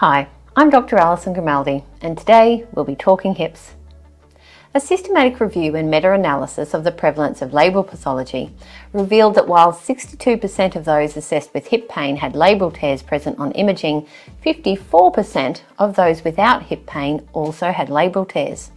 Hi, I'm Dr. Alison Grimaldi, and today we'll be talking hips. A systematic review and meta-analysis of the prevalence of labral pathology revealed that while 62% of those assessed with hip pain had labral tears present on imaging, 54% of those without hip pain also had labral tears.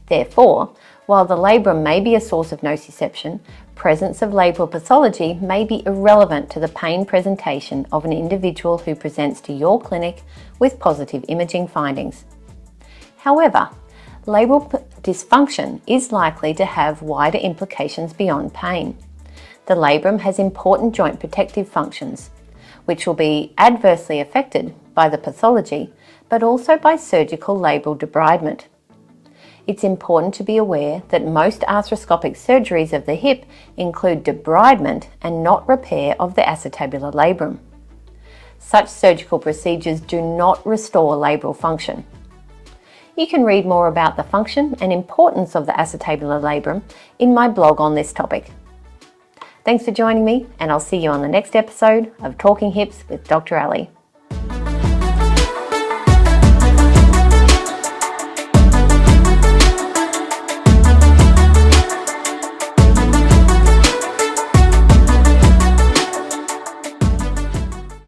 Therefore, while the labrum may be a source of nociception, presence of labral pathology may be irrelevant to the pain presentation of an individual who presents to your clinic with positive imaging findings. However, labral dysfunction is likely to have wider implications beyond pain. The labrum has important joint protective functions, which will be adversely affected by the pathology, but also by surgical labral debridement. It's important to be aware that most arthroscopic surgeries of the hip include debridement and not repair of the acetabular labrum. Such surgical procedures do not restore labral function. You can read more about the function and importance of the acetabular labrum in my blog on this topic. Thanks for joining me, and I'll see you on the next episode of Talking Hips with Dr. Ali.